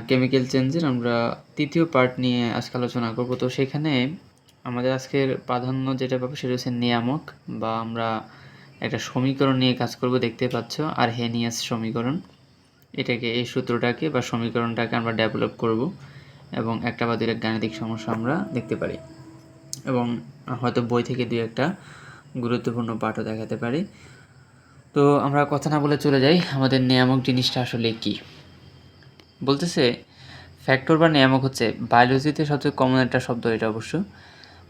Chemical চেঞ্জের আমরা তৃতীয় পার্ট নিয়ে আজকে আলোচনা করব। তো সেখানে আমাদের আজকের প্রাধান্য যেটা পাবো সেটা হচ্ছে নিয়ামক, বা আমরা একটা সমীকরণ নিয়ে কাজ করব। দেখতে পাচ্ছ আরহেনিয়াস সমীকরণ, এটাকে এই সূত্রটাকে বা সমীকরণটাকে আমরা ডেভেলপ করব এবং একটা বা দুইটা গাণিতিক সমস্যা আমরা দেখতে পারি এবং হয়তো বই থেকে দুই একটা গুরুত্বপূর্ণ পাঠও দেখাতে পারি। তো আমরা কথা না বলে চলে যাই, আমাদের নিয়ামক জিনিসটা আসলে কি বলতেছে। ফ্যাক্টর বা নিয়ামক হচ্ছে বায়োলজিতে সবচেয়ে কমন একটা শব্দ, এটা অবশ্য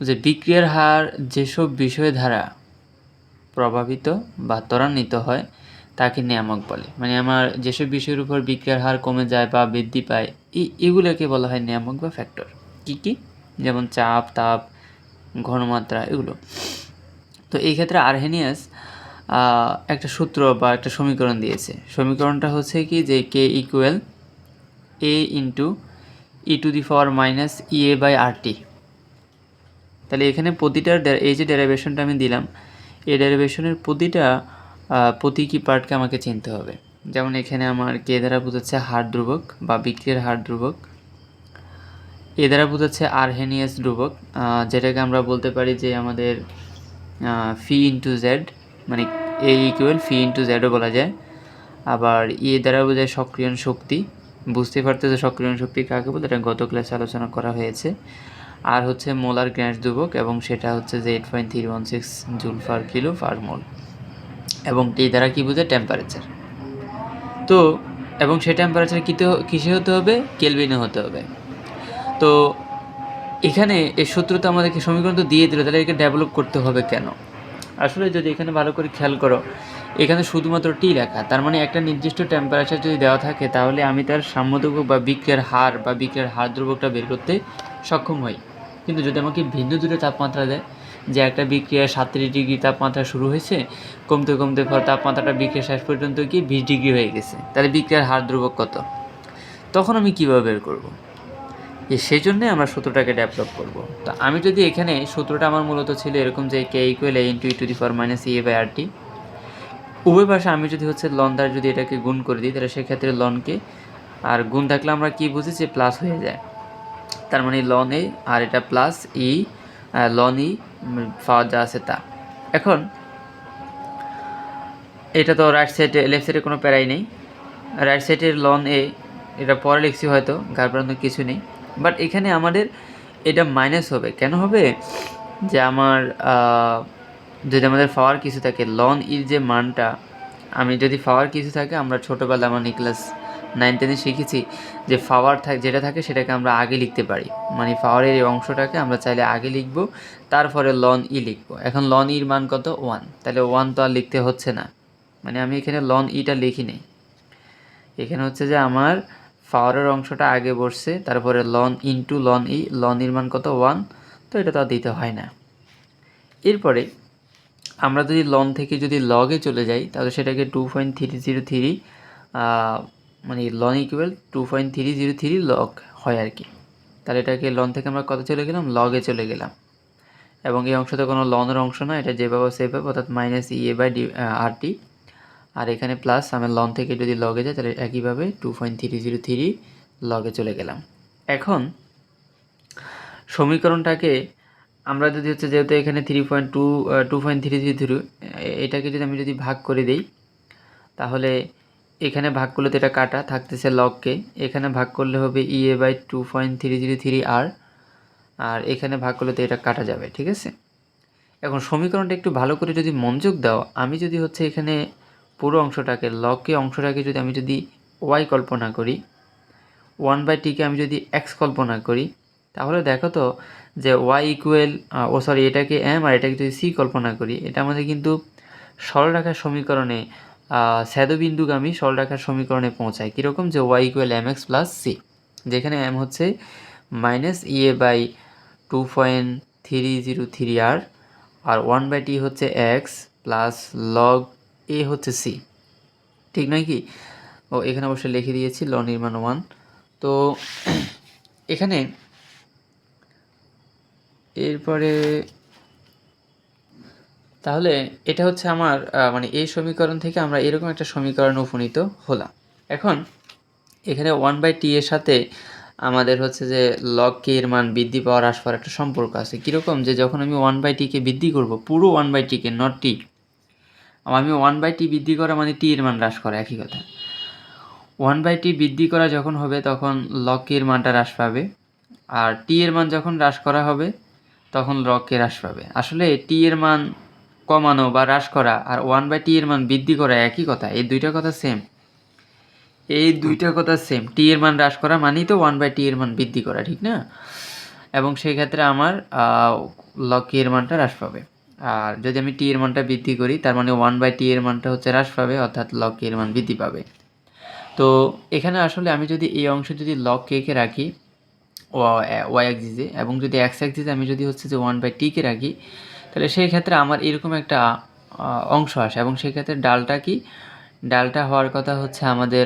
যে বিক্রিয়ার হার যেসব বিষয় দ্বারা প্রভাবিত বা ত্বরান্বিত হয় তাকে নিয়ামক বলে। মানে আমার যেসব বিষয়ের উপর বিক্রিয়ার হার কমে যায় বা বৃদ্ধি পায় এগুলোকে বলা হয় নিয়ামক বা ফ্যাক্টর। কি কি? যেমন চাপ, তাপ, ঘনমাত্রা, এগুলো। তো এই ক্ষেত্রে আরহেনিয়াস একটা সূত্র বা একটা সমীকরণ দিয়েছে। সমীকরণটা হচ্ছে কি যে K equal A into E to the power minus EA by RT. তাহলে এখানে প্রতিটার এই যে ডেরিভেশনটা আমি দিলাম, এই ডেরিভেশনের প্রতীকী পার্টকে আমাকে চিনতে হবে। যেমন এখানে আমার কে দ্বারা বোঝাচ্ছে হার ধ্রুবক বা বিক্রিয়ার হার ধ্রুবক, এ দ্বারা বোঝাচ্ছে আরহেনিয়াস ধ্রুবক, যেটাকে আমরা বলতে পারি যে আমাদের ফি ইন্টু জেড, মানে এ ইকুয়াল ফি ইন্টু জেডও বলা যায়। আবার এ দ্বারা বোঝায় সক্রিয়ণ শক্তি, বুঝতে পারতেছে সক্রিয়ণ শক্তি কাকে বলে, এটা গত ক্লাসে আলোচনা করা হয়েছে। আর হচ্ছে মোলার গ্যাস ধ্রুবক, এবং সেটা হচ্ছে যে 8.316 জুল পার কিলো পার মোল। এবং টি দ্বারা কী বোঝায়? টেম্পারেচার। তো এবং সেই টেম্পারেচার কিসে হতে হবে? কেলভিনে হতে হবে। তো এখানে এই সূত্রটা আমাদেরকে সমীকরণ তো দিয়ে দিল, তাহলে একে ডেভেলপ করতে হবে কেন? আসলে যদি এখানে ভালো করে খেয়াল করো, এখানে শুধুমাত্র টি লেখা, তার মানে একটা নির্দিষ্ট টেম্পারেচার যদি দেওয়া থাকে তাহলে আমি তার সাম্যধ্রুবক বা বিক্রিয়ার হার ধ্রুবকটা বের করতে সক্ষম হই। কিন্তু যদি আমাকে ভিন্ন দুটো তাপমাত্রা দেয়, যে একটা বিক্রিয়া 37 ডিগ্রি তাপমাত্রা শুরু হয়েছে, কমতে কমতে তাপমাত্রাটা বিক্রিয়া শেষ পর্যন্ত গিয়ে 20 ডিগ্রি হয়ে গেছে, তাহলে বিক্রিয়ার হার ধ্রুবক কত? তখন আমি কীভাবে বের করবো? সেই জন্যে আমরা সূত্রটাকে ডেভেলপ করব। তো আমি যদি এখানে সূত্রটা আমার মূলত ছিল এরকম যে K equal A into E to the power minus EA by RT. উভয় পাশে আমি যদি হচ্ছে লন দ্বারা যদি এটাকে গুণ করে দিই, তাহলে সেক্ষেত্রে লনকে আর গুণ থাকলে আমরা কি বুঝি যে প্লাস হয়ে যায়, তার মানে লন এ আর এটা প্লাস ই লন ই পাওয়া যা আছে তা। এখন এটা তো রাইট সাইডে, লেফট সাইডে কোনো প্যারাই নেই। রাইট সাইডের লন এ এটা পরে লিখছি হয়তো, গারবান্ত কিছু নেই। বাট এখানে আমাদের এটা মাইনাস হবে। কেন হবে? যে আমার যদি আমাদের পাওয়ার কিছু থাকে, লন ইর যে মানটা, আমি যদি পাওয়ার কিছু থাকে, আমরা ছোটোবেলা আমার ক্লাস 9-10 শিখেছি যে পাওয়ার যেটা থাকে সেটাকে আমরা আগে লিখতে পারি। মানে পাওয়ারের এই অংশটাকে আমরা চাইলে আগে লিখব, তারপরে লন ই লিখব। এখন লন ইর মান কত? 1। তাহলে 1 তো আর লিখতে হচ্ছে না, মানে আমি এখানে লন ইটা লিখি নেই। এখানে হচ্ছে যে আমার পাওয়ারের অংশটা আগে বসছে, তারপরে লন ইন্টু লন ই, লন ইর মান কত? 1। তো এটা তো আর দিতে হয় না। এরপরে আমরা যদি লন থেকে যদি লগে চলে যাই, তাহলে সেটাকে 2.303 মানে লন ইকুয়াল 2.303 লগ হয় আর কি। তাহলে এটাকে লন থেকে আমরা কত চলে গেলাম? লগে চলে গেলাম। এবং এই অংশটা কোনো লনের অংশ না, এটা যেভাবে সেভাবে, অর্থাৎ মাইনাস ইএ বাই আরটি। আর এখানে প্লাস, আমি লন থেকে যদি লগে যাই তাহলে একইভাবে 2.303 লগে চলে গেলাম। এখন সমীকরণটাকে আমরা যদি হচ্ছে, যেহেতু এখানে 2.303, এটাকে যদি আমি যদি ভাগ করে দিই, তাহলে এখানে ভাগ করলে তো এটা কাটা থাকতেছে লগকে, এখানে ভাগ করলে হবে ইএ বাই 2.303 আর এখানে ভাগ করলে তো এটা কাটা যাবে, ঠিক আছে? এখন সমীকরণটা একটু ভালো করে যদি মনোযোগ দাও, আমি যদি হচ্ছে এখানে পুরো অংশটাকে অংশটাকে যদি আমি যদি ওয়াই কল্পনা করি, 1/t-কে আমি যদি এক্স কল্পনা করি, তাহলে দেখো তো যে ওয়াই ইকুয়াল এটাকে এম আর এটাকে যদি সি কল্পনা করি, এটা আমাদের কিন্তু সরলরেখার সমীকরণে স্যাদবিন্দুগামী সরলরেখার সমীকরণে পৌঁছায়। কীরকম? যে y equal m x plus c, যেখানে এম হচ্ছে মাইনাস ইএ বাই 2.303 আর 1/t হচ্ছে এক্স প্লাস লগ এ হচ্ছে সি, ঠিক নয় কি? এখানে অবশ্যই লিখে দিয়েছি লন এর মান 1। তো এখানে এরপরে তাহলে এটা হচ্ছে আমার মানে এই সমীকরণ থেকে আমরা এরকম একটা সমীকরণ উপনীত হলাম। এখন এখানে 1/t এর সাথে আমাদের হচ্ছে যে log k এর মান বৃদ্ধি পাওয়া হ্রাস পাওয়ার একটা সম্পর্ক আছে। কীরকম, যে যখন আমি 1/t কে বৃদ্ধি করব, পুরো 1/t কে, নট t, আমি 1/t বৃদ্ধি করা মানে t এর মান হ্রাস করা, একই কথা। 1/t বৃদ্ধি করা যখন হবে তখন log k এর মানটা হ্রাস পাবে, আর t এর মান যখন হ্রাস করা হবে তখন log k হ্রাস পাবে। আসলে t এর মান কমানো বা হ্রাস করা আর 1/t এর মান বৃদ্ধি করা একই কথা, এই দুইটা কথা সেম। t এর মান হ্রাস করা মানেই তো 1/t এর মান বৃদ্ধি করা, ঠিক না? এবং সেই ক্ষেত্রে আমার log k এর মানটা হ্রাস পাবে। আর যদি আমি t এর মানটা বৃদ্ধি করি তার মানে 1/t এর মানটা হচ্ছে হ্রাস পাবে, অর্থাৎ log k এর মান বৃদ্ধি পাবে। তো এখানে আসলে আমি যদি এই অংশে যদি log k কে রাখি y অ্যাক্সিসে, এবং যদি x অ্যাক্সিসে আমি যদি হচ্ছে যে 1/t কে রাখি, তাহলে সেই ক্ষেত্রে আমার এরকম একটা অংশ আসে, এবং সেই ক্ষেত্রে ডালটা হওয়ার কথা হচ্ছে আমাদের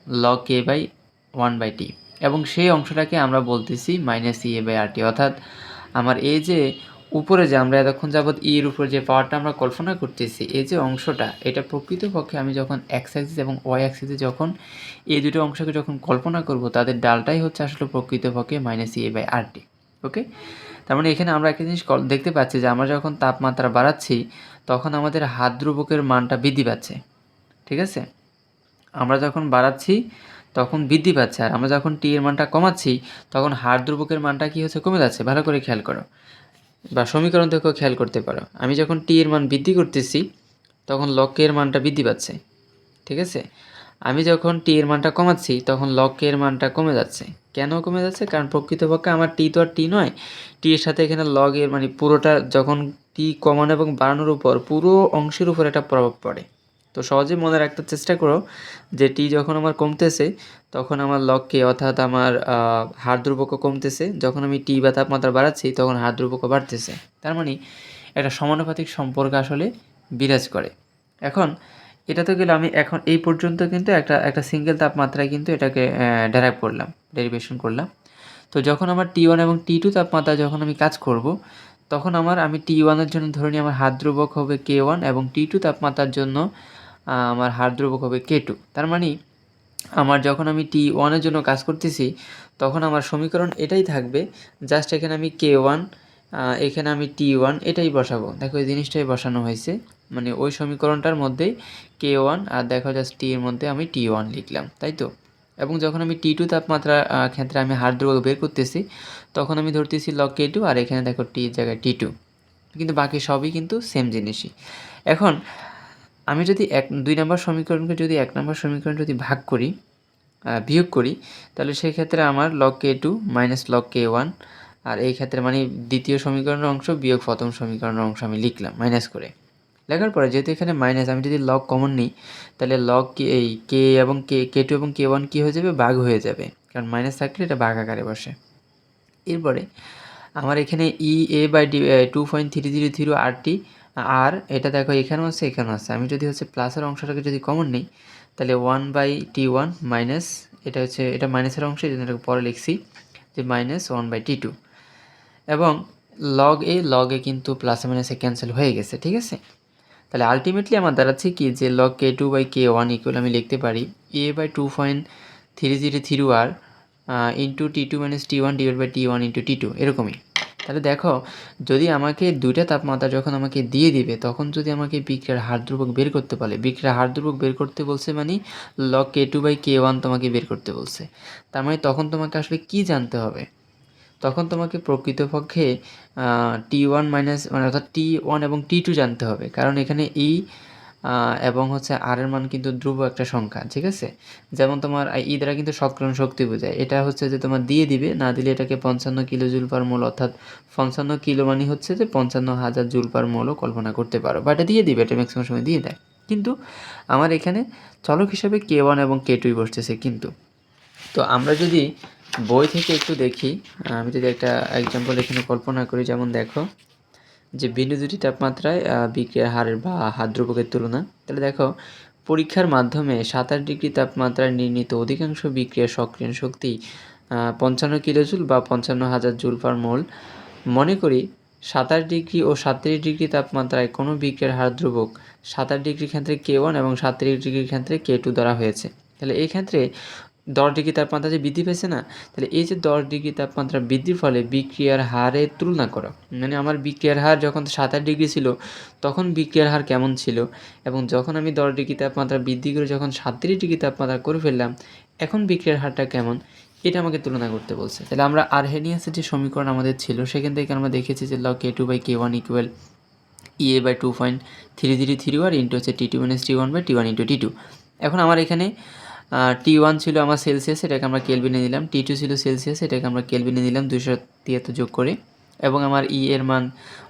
log k বাই 1/t, এবং সেই অংশটাকে আমরা বলতেছি -EA/RT। অর্থাৎ আমার এই যে উপরে যে আমরা এতক্ষণ যাবৎ এর উপর যে পাওয়ারটা আমরা কল্পনা করতেছি, এই যে অংশটা, এটা প্রকৃতপক্ষে আমি যখন x অ্যাক্সিস এবং y অ্যাক্সিসে যখন এই দুটো অংশকে যখন কল্পনা করব, তাদের ডালটাই হচ্ছে আসলে প্রকৃতপক্ষে -EA/RT। ওকে, তার মানে এখানে আমরা একটা জিনিস দেখতে পাচ্ছি যে আমরা যখন তাপমাত্রা বাড়াচ্ছি তখন আমাদের হাত ধ্রুবকের মানটা বৃদ্ধি পাচ্ছে, ঠিক আছে? আমরা যখন বাড়াচ্ছি তখন বৃদ্ধি পাচ্ছে, আর আমরা যখন t এর মানটা কমাচ্ছি তখন হাত ধ্রুবকের মানটা কি হচ্ছে, কমে যাচ্ছে। ভালো করে খেয়াল করো, বা সমীকরণ থেকেও খেয়াল করতে পারো। আমি যখন t এর মান বৃদ্ধি করতেছি তখন log k এর মানটা বৃদ্ধি পাচ্ছে, ঠিক আছে? আমি যখন t এর মানটা কমাচ্ছি তখন log k এর মানটা কমে যাচ্ছে। কেন কমে যাচ্ছে? কারণ প্রকৃতপক্ষে আমার t তো আর t নয়, t এর সাথে এখানে log এর মানে পুরোটা, যখন t কমানো এবং বাড়ানোর উপর পুরো অংশের উপর একটা প্রভাব পড়ে। তো সহজে মনে রাখতে চেষ্টা করো যে t যখন আমার কমতেছে তখন আমার log k অর্থাৎ আমার হার ধ্রুবকও কমতেছে, যখন আমি t বা তাপমাত্রা বাড়াচ্ছি তখন হার ধ্রুবকও বাড়তেছে। তার মানে একটা সমানুপাতিক সম্পর্ক আসলে বিরাজ করে। এখন এটা তো গেলে আমি এখন এই পর্যন্ত কিন্তু একটা সিঙ্গেল তাপমাত্রায় কিন্তু এটাকে ডেরিভেশন করলাম। তো যখন আমার T1 এবং T2 তাপমাত্রা যখন আমি কাজ করব, তখন আমি T1 এর জন্য ধরে নিই আমার হার ধ্রুবক হবে K1, এবং T2 তাপমাত্রার জন্য আমার হার ধ্রুবক হবে K2। তার মানে আমার যখন আমি T1 এর জন্য কাজ করতেছি তখন আমার সমীকরণ এটাই থাকবে, জাস্ট এখানে আমি K1, এখানে আমি T1 এটাই বসাবো। দেখো এই জিনিসটাই বসানো হয়েছে, মানে ওই সমীকরণটার মধ্যেই K1, আর দেখো জাস্ট T এর মধ্যে আমি T1 লিখলাম, তাই তো? এবং যখন আমি T2 তাপমাত্রার ক্ষেত্রে আমি হার ধ্রুবক বের করতেছি তখন আমি ধরতেছি log K2, আর এখানে দেখো T এর জায়গায় T2, কিন্তু বাকি সবই কিন্তু সেম জিনিসই। এখন আমি যদি 2 নম্বর সমীকরণকে যদি 1 নম্বর সমীকরণ যদি বিয়োগ করি, তাহলে সেই ক্ষেত্রে আমার log K2 minus log K1, আর এই ক্ষেত্রে মানে দ্বিতীয় সমীকরণের অংশ বিয়োগ প্রথম সমীকরণের অংশ আমি লিখলাম মাইনাস করে। লেখার পরে যেহেতু এখানে মাইনাস, আমি যদি log কমন নিই তাহলে log K এবং K2 এবং K1 কী হয়ে যাবে, ভাগ হয়ে যাবে, কারণ মাইনাস থাকলে এটা ভাগ আকারে বসে। এরপরে আমার এখানে EA/2.300 RT, আর এটা দেখো এখানেও আছে এখানেও আছে। আমি যদি হচ্ছে প্লাসের অংশটাকে যদি কমন নিই তাহলে 1/T1 মাইনাস, এটা মাইনাসের অংশ, এই জন্য এটাকে পরে লিখছি যে -1/T2, এবং লগ এ কিন্তু প্লাসে মাইনাসে ক্যান্সেল হয়ে গেছে, ঠিক আছে? তাহলে আলটিমেটলি আমার দাঁড়াচ্ছে কি, যে log K2/K1 ইকুয়াল আমি লিখতে পারি A/2.3030R into T2 minus T1 divide by T1 into T2, এরকমই। তাহলে দেখো, যদি আমাকে দুইটা তাপমাত্রা যখন আমাকে দিয়ে দিবে তখন যদি আমাকে বিক্রিয়ার হার ধ্রুবক বের করতে বলে, বিক্রিয়ার হার ধ্রুবক বের করতে বলছে মানে log K2/K1 তোমাকে বের করতে বলছে। তার মানে তখন তোমাকে আসলে কি জানতে হবে? তখন তোমাকে প্রকৃতপক্ষে T1 মাইনাস মানে অর্থাৎ T1 এবং T2 জানতে হবে, কারণ এখানে E এবং হচ্ছে R এর মান কিন্তু ধ্রুব একটা সংখ্যা, ঠিক আছে? যেমন তোমার E দ্বারা কিন্তু সক্রিয়ণ শক্তি বোঝায়, এটা হচ্ছে যে তোমার দিয়ে দিবে, না দিলে এটাকে 55 কিলো জুল পার মোল, অর্থাৎ 55 কিলো মানে হচ্ছে যে 55,000 জুল পার মোলও কল্পনা করতে পারো, বা এটা দিয়ে দিবে, এটা ম্যাক্সিমাম সময় দিয়ে দেয়। কিন্তু আমার এখানে চলক হিসাবে K1 এবং K2 বসতেছে কিন্তু। তো আমরা যদি বই থেকে একটু দেখি, আমি যদি একটা এক্সাম্পল এখানে কল্পনা করি, যেমন দেখো যে বিন্দু দুটি তাপমাত্রায় বিক্রিয়ার হারের বা হার ধ্রুবকের তুলনা, তাহলে দেখো পরীক্ষার মাধ্যমে 27 ডিগ্রি তাপমাত্রায় নির্মিত অধিকাংশ বিক্রিয়ার সক্রিয়ণ শক্তি 55 কিলোজুল বা 55,000 জুল পার মোল। মনে করি 27 ডিগ্রি ও 37 ডিগ্রি তাপমাত্রায় কোনো বিক্রিয়ার হার ধ্রুবক 27 ডিগ্রির ক্ষেত্রে K1 এবং 37 ডিগ্রির ক্ষেত্রে K2 ধরা হয়েছে। তাহলে এই ক্ষেত্রে 10 ডিগ্রি তাপমাত্রা যে বৃদ্ধি পেয়েছে না, তাহলে এই যে 10 ডিগ্রি তাপমাত্রা বৃদ্ধির ফলে বিক্রিয়ার হারের তুলনা করো, মানে আমার বিক্রিয়ার হার যখন 7-8 ডিগ্রি ছিল তখন বিক্রিয়ার হার কেমন ছিল, এবং যখন আমি 10 ডিগ্রি তাপমাত্রা বৃদ্ধি করে যখন 37 ডিগ্রি তাপমাত্রা করে ফেললাম এখন বিক্রিয়ার হারটা কেমন, এটা আমাকে তুলনা করতে বলছে। তাহলে আমরা আরহেনিয়াসের যে সমীকরণ আমাদের ছিল সেখান থেকে আমরা দেখেছি যে log K2/K1 equal EA/2.3331 into হচ্ছে T2 - T1/T1 ইন্টু T2। এখন আমার এখানে T1 ছিল আমার সেলসিয়াস, এটাকে আমরা কেলভিনে নিলাম, T2 ছিল সেলসিয়াস, এটাকে আমরা কেলভিনে নিলাম 273 যোগ করে, এবং আমার এর মান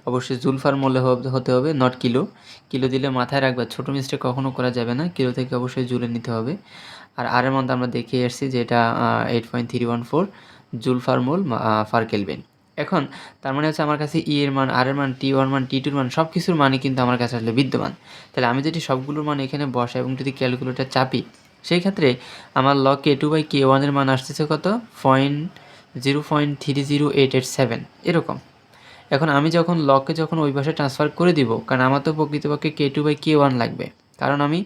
অবশ্যই জুল ফর্মুলা হতে হবে, নট কিলো। কিলো দিলে মাথায় রাখবা ছোটো মিস্টেক কখনো করা যাবে না, কিলো থেকে অবশ্যই জুলে নিতে হবে। আর এর মধ্যে আমরা দেখে এসেছি যে এটা 8.314 জুল ফর্মুল ফার কেলভিন। এখন তার মানে হচ্ছে আমার কাছে এর মান, এর মান, T1 মান, T2 মান সব কিছুর মানই কিন্তু আমার কাছে আসলে বিদ্যমান। তাহলে আমি যদি সবগুলোর মান এখানে বসাই এবং যদি ক্যালকুলেটর চাপি, সেই ক্ষেত্রে আমার log K2/K1 এর মান আসতেছে কত, 0.30887 এরকম। এখন আমি যখন লগকে যখন ওই পাশে ট্রান্সফার করে দিব, কারণ আমার তো প্রকৃতপক্ষে K2/K1 লাগবে, কারণ আমি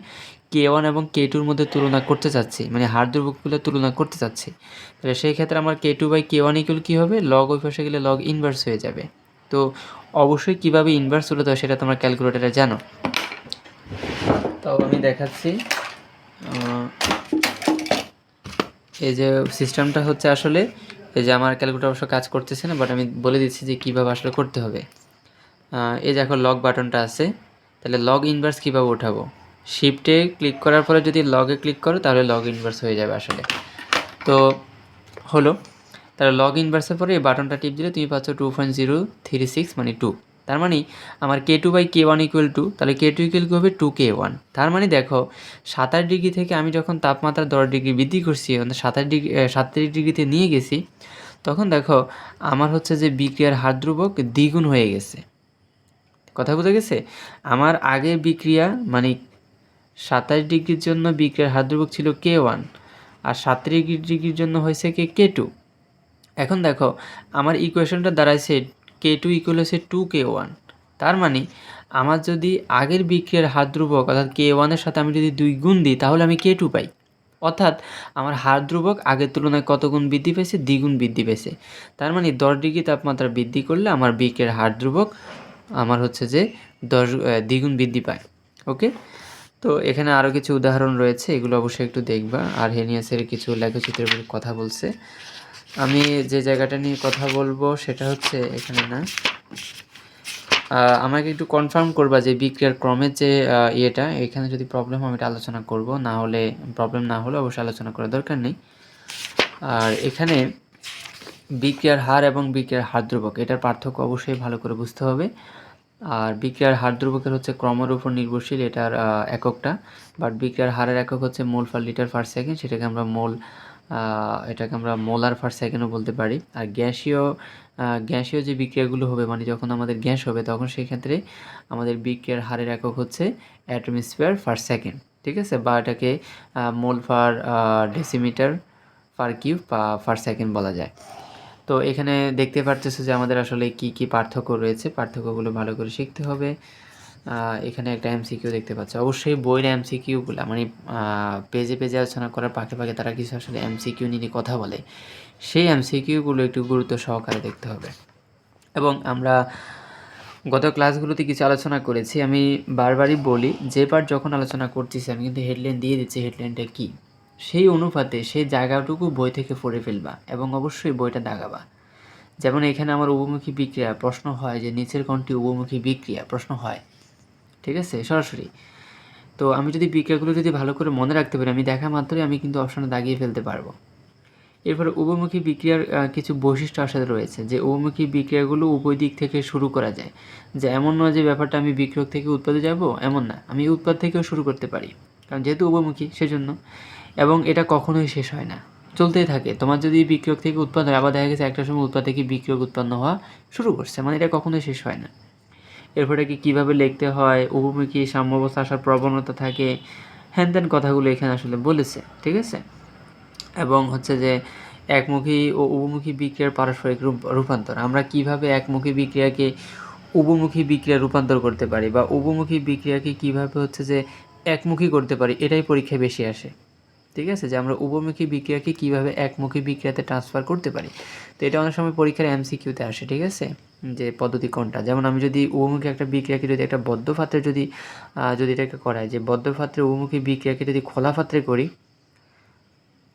K1 এবং K2-র মধ্যে তুলনা করতে চাচ্ছি, মানে হার ধ্রুবকগুলো তুলনা করতে চাচ্ছি। তাহলে সেই ক্ষেত্রে আমার K2/K1 ইকুয়াল কী হবে, লগ ওই পাশে গেলে লগ ইনভার্স হয়ে যাবে। তো অবশ্যই কীভাবে ইনভার্স তুলে দেওয়া সেটা তোমরা ক্যালকুলেটারে জানো। তাও আমি দেখাচ্ছি। এই যে সিস্টেমটা হচ্ছে আসলে এই যে আমার ক্যালকুলেটর অবশ্য কাজ করতেছে না, বাট আমি বলে দিচ্ছি যে কীভাবে আসলে করতে হবে। এই দেখো লগ বাটনটা আছে, তাহলে লগ ইনভার্স কীভাবে উঠাবো, শিফটে ক্লিক করার পরে যদি লগে ক্লিক করো তাহলে লগ ইনভার্স হয়ে যাবে আসলে। তো হলো, তাহলে লগ ইনভার্সের পরে এই বাটনটা টিপ দিলে তুমি পাচ্ছ 2.036 মানে 2। তার মানে আমার K2/K1 ইকুয়াল 2, তাহলে K2 ইকুয়াল কী হবে 2K1। তার মানে দেখো 27 ডিগ্রি থেকে আমি যখন তাপমাত্রা 10 ডিগ্রি বৃদ্ধি করছি, 37 ডিগ্রিতে নিয়ে গেছি, তখন দেখো আমার হচ্ছে যে বিক্রিয়ার হার ধ্রুবক দ্বিগুণ হয়ে গেছে। কথা বুঝে গেছে? আমার আগের বিক্রিয়া মানে 27 ডিগ্রির জন্য বিক্রিয়ার হার ধ্রুবক ছিল K1, আর 37 ডিগ্রির জন্য হয়েছে K2। এখন দেখো আমার ইকুয়েশনটা দাঁড়াইছে K2 ইকুয়াল হচ্ছে 2K1। তার মানে আমার যদি আগের বিক্রিয়ার হার ধ্রুবক অর্থাৎ K1-এর সাথে আমি যদি 2 গুণ দিই তাহলে আমি K2 পাই। অর্থাৎ আমার হার ধ্রুবক আগের তুলনায় কত গুণ বৃদ্ধি পেয়েছে, দ্বিগুণ বৃদ্ধি পেয়েছে। তার মানে 10 ডিগ্রি তাপমাত্রা বৃদ্ধি করলে আমার বিক্রিয়ার হার ধ্রুবক আমার হচ্ছে যে দ্বিগুণ বৃদ্ধি পায়। ওকে, তো এখানে আরও কিছু উদাহরণ রয়েছে, এগুলো অবশ্যই একটু দেখবা। আরহেনিয়াসের কিছু লেখচিত্রের উপর কথা বলছে। আমি যে জায়গাটা নিয়ে কথা বলবো সেটা হচ্ছে এখানে না, আমাকে একটু কনফার্ম করবা যে বিক্রিয়ার ক্রমের যে ইয়েটা, এখানে যদি প্রবলেম হয় আমি এটা আলোচনা করব, না হলে প্রবলেম না হলে অবশ্যই আলোচনা করার দরকার নেই। আর এখানে বিক্রিয়ার হার এবং বিক্রিয়ার হার ধ্রুবক এটার পার্থক্য অবশ্যই ভালো করে বুঝতে হবে। আর বিক্রিয়ার হার ধ্রুবকের হচ্ছে ক্রমের উপর নির্ভরশীল এটার এককটা, বাট বিক্রিয়ার হারের একক হচ্ছে মোল পার লিটার পার সেকেন্ড, সেটাকে আমরা মোলার পার সেকেন্ডও বলতে পারি। আর গ্যাসীয় যে বিক্রিয়াগুলো হবে, মানে যখন আমাদের গ্যাস হবে তখন সেই ক্ষেত্রে আমাদের বিক্রিয়ার হারের একক হচ্ছে অ্যাটম স্কয়ার পার সেকেন্ড, ঠিক আছে, বা এটাকে মোল পার ডেসিমিটার পার কিউব বা পার সেকেন্ড বলা যায়। তো এখানে দেখতে পারতেছো যে আমাদের আসলে কি কি পার্থক্য রয়েছে, পার্থক্যগুলো ভালো করে শিখতে হবে। এখানে একটা এমসিকিউ দেখতে পাচ্ছ, অবশ্যই বইয়ের এমসিকিউগুলো মানে পেজে পেজে আলোচনা করার পাকে পাকে তারা কিছু আসলে এমসিকিউ নিয়ে কথা বলে, সেই এমসিকিউগুলো একটু গুরুত্ব সহকারে দেখতে হবে। এবং আমরা গত ক্লাসগুলোতে কিছু আলোচনা করেছি, আমি বারবারই বলি যে পার্ট যখন আলোচনা করতেছি আমি কিন্তু হেডলাইন দিয়ে দিচ্ছি, হেডলাইনটা কী সেই অনুপাতে সেই জায়গাটুকু বই থেকে পড়ে ফেলবা এবং অবশ্যই বইটা দাগাবা। যেমন এখানে আমার উভমুখী বিক্রিয়া প্রশ্ন হয় যে নিচের কোনটি উভমুখী বিক্রিয়া, প্রশ্ন হয়, ঠিক আছে, সরাসরি। তো আমি যদি বিক্রিয়াগুলো যদি ভালো করে মনে রাখতে পারি, আমি দেখা মাত্রই আমি কিন্তু অপশনে দাগিয়ে ফেলতে পারবো। এরপরে উভমুখী বিক্রিয়ার কিছু বৈশিষ্ট্য আসলে রয়েছে, যে উভমুখী বিক্রিয়াগুলো উভয় দিক থেকে শুরু করা যায়, যে এমন নয় যে ব্যাপারটা আমি বিক্রিয়ক থেকে উৎপাদে যাব, এমন না, আমি উৎপাদ থেকেও শুরু করতে পারি, কারণ যেহেতু উভমুখী সেজন্য। এবং এটা কখনোই শেষ হয় না, চলতেই থাকে। তোমার যদি বিক্রিয়ক থেকে উৎপাদন হয়, আবার দেখা গেছে একটা সময় উৎপাদ থেকে বিক্রিয়ক উৎপন্ন হওয়া শুরু করছে, মানে এটা কখনোই শেষ হয় না। এরপরে কীভাবে লিখতে হয়, উভমুখী সাম্যাবস্থা আসার প্রবণতা থাকে, হ্যান ত্যান কথাগুলো এখানে আসলে বলেছে, ঠিক আছে। এবং হচ্ছে যে একমুখী ও উভমুখী বিক্রিয়ার পারস্পরিক রূপান্তর, আমরা কিভাবে একমুখী বিক্রিয়াকে উভমুখী বিক্রিয়া রূপান্তর করতে পারি, বা উভমুখী বিক্রিয়াকে কিভাবে হচ্ছে যে একমুখী করতে পারি, এটাই পরীক্ষায় বেশি আসে। ঠিক আছে, যে আমরা উভমুখী বিক্রিয়াকে কীভাবে একমুখী বিক্রিয়াতে ট্রান্সফার করতে পারি। তো এটা অনেক সময় পরীক্ষার এমসিকিউতে আসে, ঠিক আছে, যে পদ্ধতি কোনটা। যেমন আমি যদি উভমুখী একটা বিক্রিয়াকে যদি একটা বদ্ধ পাত্রে যদি এটাকে করাই, যে বদ্ধ পাত্রে উভমুখী বিক্রিয়াকে যদি খোলা পাত্রে করি,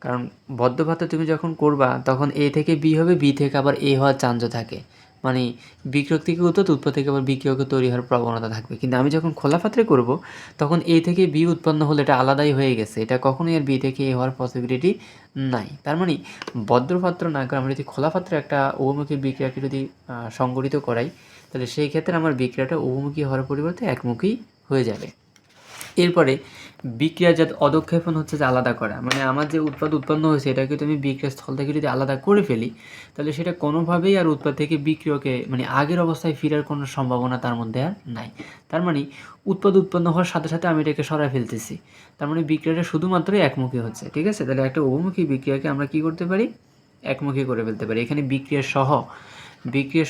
কারণ বদ্ধ পাত্রে তুমি যখন করবা তখন এ থেকে বি হবে, বি থেকে আবার এ হওয়ার চান্সও থাকে, মানে বিক্রিয়ক থেকে উৎপত্তি থেকে আবার বিক্রিয়কে তৈরি হওয়ার প্রবণতা থাকবে। কিন্তু আমি যখন খোলা পাত্রে করব তখন এ থেকে বি উৎপন্ন হলে এটা আলাদাই হয়ে গেছে, এটা কখনোই আর বি থেকে এ হওয়ার পসিবিলিটি নাই। তার মানে বদ্ধ পাত্র না করে আমরা যদি খোলা পাত্রে একটা উভমুখী বিক্রিয়াকে যদি সংগঠিত করাই, তাহলে সেই ক্ষেত্রে আমার বিক্রিয়াটা উভমুখী হওয়ার পরিবর্তে একমুখী হয়ে যাবে। এরপরে বিক্রিয়াজাত অধক্ষেপণ হচ্ছে যে আলাদা করা, মানে আমার যে উৎপন্ন হয়েছে এটাকে তুমি বিক্রিয়া স্থল থেকে যদি আলাদা করে ফেলি, তাহলে সেটা কোনোভাবেই আর উৎপাদ থেকে বিক্রিয়কে মানে আগের অবস্থায় ফেরার কোনো সম্ভাবনা তার মধ্যে আর নাই। তার মানে উৎপন্ন হওয়ার সাথে সাথে আমি এটাকে সরাই ফেলতেছি, তার মানে বিক্রিয়াটা শুধুমাত্রই একমুখী হচ্ছে। ঠিক আছে, তাহলে একটা উভমুখী বিক্রিয়াকে আমরা কি করতে পারি, একমুখী করে ফেলতে পারি। এখানে বিক্রিয়া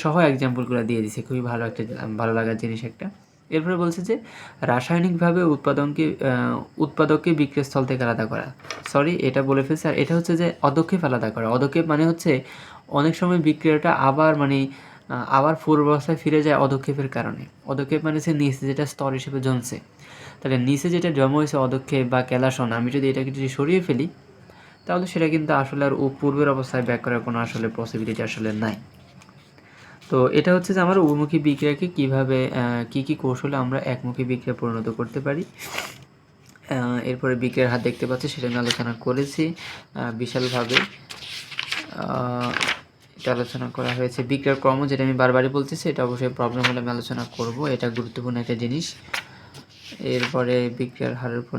সহ এক্সাম্পলগুলো দিয়ে দিছে, খুবই ভালো লাগার জিনিস একটা। এরপরে বলছে যে রাসায়নিকভাবে উৎপাদককে বিক্রিয়াস্থল থেকে আলাদা করা, এটা বলে ফেলছে। আর এটা হচ্ছে যে অধক্ষেপ আলাদা করা। অধক্ষেপ মানে হচ্ছে অনেক সময় বিক্রিয়াটা আবার পূর্বাবস্থায় ফিরে যায় অধক্ষেপের কারণে। অধক্ষেপ মানে হচ্ছে নিচে যেটা স্তর হিসেবে জমছে, তাহলে নিচে যেটা জমা হয়েছে অধক্ষেপ বা ক্যালাসন, আমি যদি এটাকে যদি সরিয়ে ফেলি তাহলে সেটা কিন্তু আসলে আর পূর্বের অবস্থায় ব্যাক করার কোনো আসলে পসিবিলিটি আসলে নাই। তো এটা হচ্ছে যে আমরা উভমুখী বিক্রিয়াকে কীভাবে কী কৌশলে আমরা একমুখী বিক্রিয়া পরিণত করতে পারি। এরপরে বিক্রিয়ার হার দেখতে পাচ্ছি, সেটা নিয়ে আলোচনা করেছি বিশালভাবে। এটা আলোচনা করা হয়েছে। বিক্রিয়ার ক্রম, যেটা আমি বারবারই বলতেছি, এটা অবশ্যই প্রবলেম হলে আমি আলোচনা করব, এটা গুরুত্বপূর্ণ একটা জিনিস। এরপরে বিক্রিয়ার হারের উপর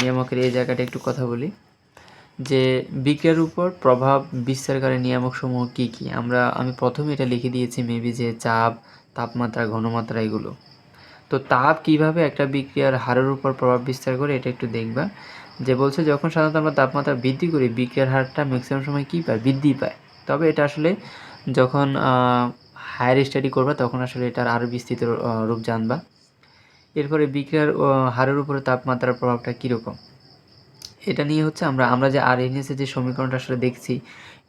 নিয়ামকের এই জায়গাটা একটু কথা বলি, যে বিক্রিয়ার উপর প্রভাব বিস্তারকারী নিয়ামকসমূহ কী কী। আমি প্রথমে এটা লিখে দিয়েছি মেবি, যে চাপ, তাপমাত্রা, ঘনমাত্রা, এগুলো। তো তাপ কিভাবে একটা বিক্রিয়ার হারের উপর প্রভাব বিস্তার করে এটা একটু দেখবা। যে বলছে যখন সাধারণত আমরা তাপমাত্রা বৃদ্ধি করি বিক্রিয়ার হারটা ম্যাক্সিমাম সময় কী পায়, বৃদ্ধি পায়। তবে এটা আসলে যখন হায়ার স্টাডি করবা তখন আসলে এটার আরও বিস্তৃত রূপ জানবা। এরপরে বিক্রিয়ার হারের উপরে তাপমাত্রার প্রভাবটা কীরকম, এটা নিয়ে হচ্ছে আমরা যে আরএনএসের যে সমীকরণটা আসলে দেখছি,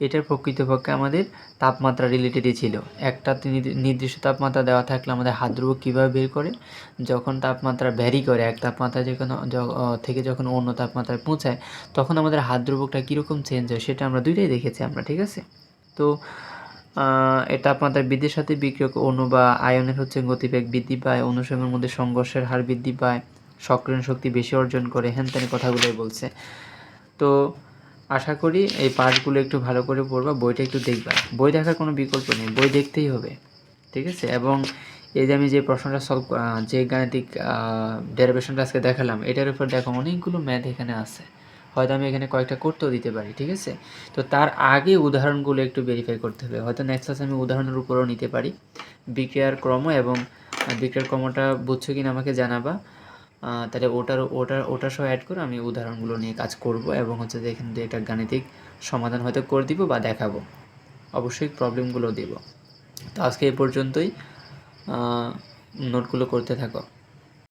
এটার প্রকৃতপক্ষে আমাদের তাপমাত্রা রিলেটেডই ছিল। একটা নির্দিষ্ট তাপমাত্রা দেওয়া থাকলে আমাদের হাত ধ্রুবক কীভাবে বের করে, যখন তাপমাত্রা ভ্যারি করে এক তাপমাত্রা থেকে যখন অন্য তাপমাত্রায় পৌঁছায় তখন আমাদের হাত ধ্রুবকটা কীরকম চেঞ্জ হয়, সেটা আমরা দুইটাই দেখেছি আমরা। ঠিক আছে, তো এই তাপমাত্রা বৃদ্ধির সাথে বিক্রিয়ক অণু বা আয়নের হচ্ছে গতিবেগ বৃদ্ধি পায়, অণুসমূহের মধ্যে সংঘর্ষের হার বৃদ্ধি পায়, সক্রিয়ণ শক্তি বেশি অর্জন করে, হ্যান কথাগুলোই বলছে। তো আশা করি এই পার্টগুলো একটু ভালো করে পড়বা, বইটা একটু দেখবা। বই দেখার কোনো বিকল্প নেই, বই দেখতেই হবে। ঠিক আছে, এবং এই যে আমি যে প্রশ্নটা যে গাণিতিক ডেরিভেশনটা আজকে দেখালাম, এটার উপর দেখো অনেকগুলো ম্যাথ এখানে আছে, হয়তো আমি এখানে কয়েকটা করতেও দিতে পারি। ঠিক আছে, তো তার আগে উদাহরণগুলো একটু ভেরিফাই করতে হবে, হয়তো নেক্সট ক্লাসে আমি উদাহরণের উপরও নিতে পারি। বিক্রিয়ার ক্রম এবং বিক্রিয়ার ক্রমটা বুঝছো কিনা আমাকে জানাবা, তাহলে ওটা সহ অ্যাড করে আমি উদাহরণগুলো নিয়ে কাজ করব, এবং হচ্ছে যে এখান থেকে একটা গাণিতিক সমাধান হয়তো করে দিব বা দেখাবো, অবশ্যই প্রবলেমগুলো দেব। তো আজকে এই পর্যন্তই, নোটগুলো করতে থাকো।